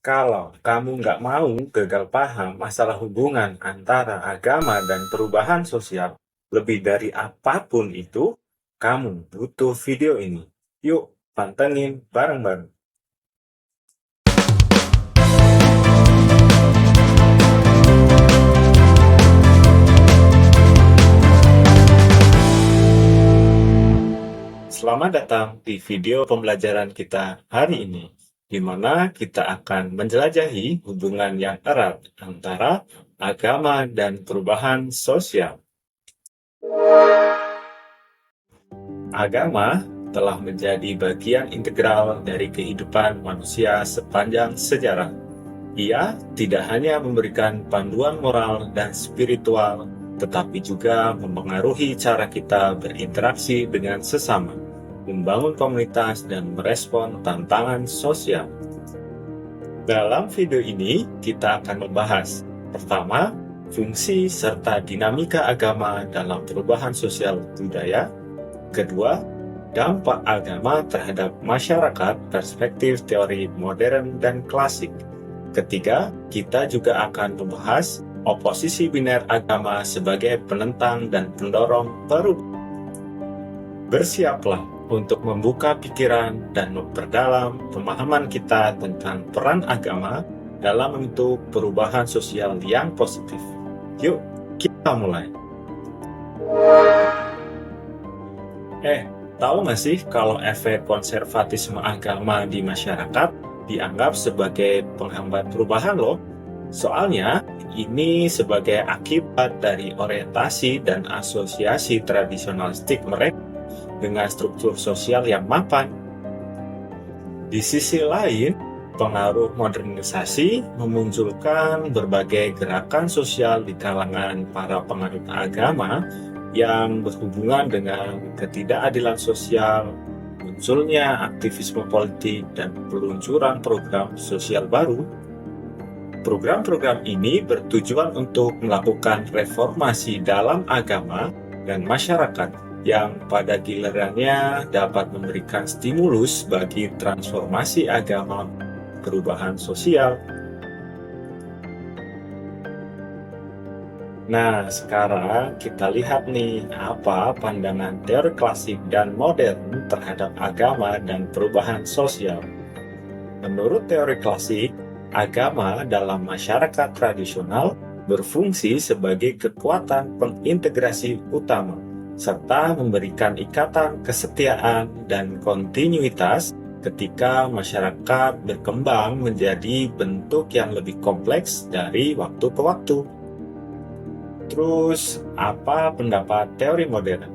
Kalau kamu nggak mau gagal paham masalah hubungan antara agama dan perubahan sosial, lebih dari apapun itu, kamu butuh video ini. Yuk, pantengin bareng-bareng. Selamat datang di video pembelajaran kita hari ini, di mana kita akan menjelajahi hubungan yang erat antara agama dan perubahan sosial. Agama telah menjadi bagian integral dari kehidupan manusia sepanjang sejarah. Ia tidak hanya memberikan panduan moral dan spiritual, tetapi juga mempengaruhi cara kita berinteraksi dengan sesama, membangun komunitas, dan merespon tantangan sosial. Dalam video ini, kita akan membahas, pertama, fungsi serta dinamika agama dalam perubahan sosial budaya. Kedua, dampak agama terhadap masyarakat, perspektif teori modern dan klasik. Ketiga, kita juga akan membahas oposisi biner agama sebagai penentang dan pendorong perubahan. Bersiaplah untuk membuka pikiran dan memperdalam pemahaman kita tentang peran agama dalam membentuk perubahan sosial yang positif. Yuk, kita mulai. Tahu nggak sih kalau efek konservatisme agama di masyarakat dianggap sebagai penghambat perubahan loh? Soalnya, ini sebagai akibat dari orientasi dan asosiasi tradisionalistik mereka dengan struktur sosial yang mapan. Di sisi lain, pengaruh modernisasi memunculkan berbagai gerakan sosial di kalangan para penganut agama yang berhubungan dengan ketidakadilan sosial, munculnya aktivisme politik, dan peluncuran program sosial baru. Program-program ini bertujuan untuk melakukan reformasi dalam agama dan masyarakat yang pada gilirannya dapat memberikan stimulus bagi transformasi agama perubahan sosial. Nah, sekarang kita lihat nih apa pandangan teori klasik dan modern terhadap agama dan perubahan sosial. Menurut teori klasik, agama dalam masyarakat tradisional berfungsi sebagai kekuatan pengintegrasi utama, serta memberikan ikatan kesetiaan dan kontinuitas ketika masyarakat berkembang menjadi bentuk yang lebih kompleks dari waktu ke waktu. Terus, apa pendapat teori modern?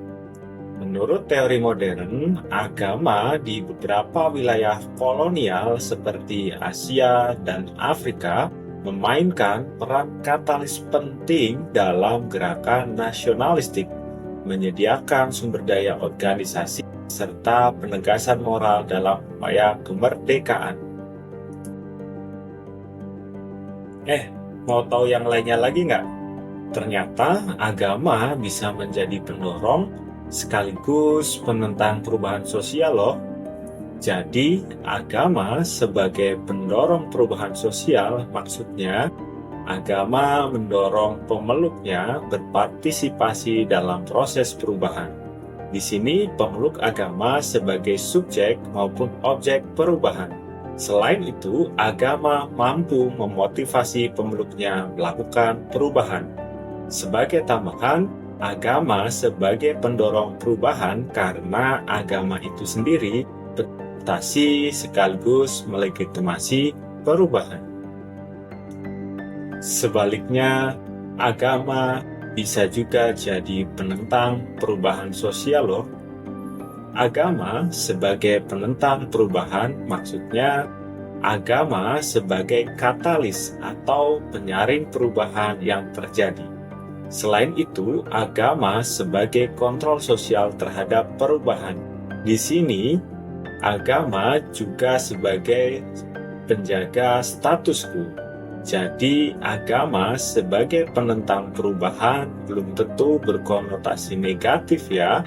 Menurut teori modern, agama di beberapa wilayah kolonial seperti Asia dan Afrika memainkan peran katalis penting dalam gerakan nasionalistik, menyediakan sumber daya organisasi, serta penegasan moral dalam upaya kemerdekaan. Mau tahu yang lainnya lagi nggak? Ternyata agama bisa menjadi pendorong sekaligus penentang perubahan sosial loh. Jadi, agama sebagai pendorong perubahan sosial maksudnya agama mendorong pemeluknya berpartisipasi dalam proses perubahan. Di sini pemeluk agama sebagai subjek maupun objek perubahan. Selain itu, agama mampu memotivasi pemeluknya melakukan perubahan. Sebagai tambahan, agama sebagai pendorong perubahan karena agama itu sendiri berorientasi sekaligus melegitimasi perubahan. Sebaliknya, agama bisa juga jadi penentang perubahan sosial loh. Agama sebagai penentang perubahan maksudnya agama sebagai katalis atau penyaring perubahan yang terjadi. Selain itu, agama sebagai kontrol sosial terhadap perubahan. Di sini, agama juga sebagai penjaga status quo. Jadi, agama sebagai penentang perubahan belum tentu berkonotasi negatif ya.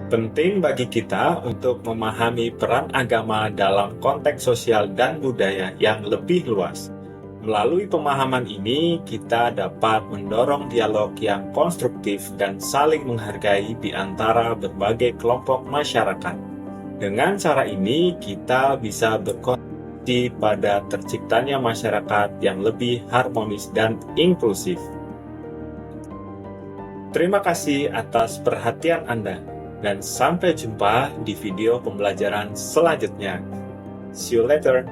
Penting bagi kita untuk memahami peran agama dalam konteks sosial dan budaya yang lebih luas. Melalui pemahaman ini, kita dapat mendorong dialog yang konstruktif dan saling menghargai di antara berbagai kelompok masyarakat. Dengan cara ini, kita bisa berkontribusi pada terciptanya masyarakat yang lebih harmonis dan inklusif. Terima kasih atas perhatian Anda, dan sampai jumpa di video pembelajaran selanjutnya. See you later.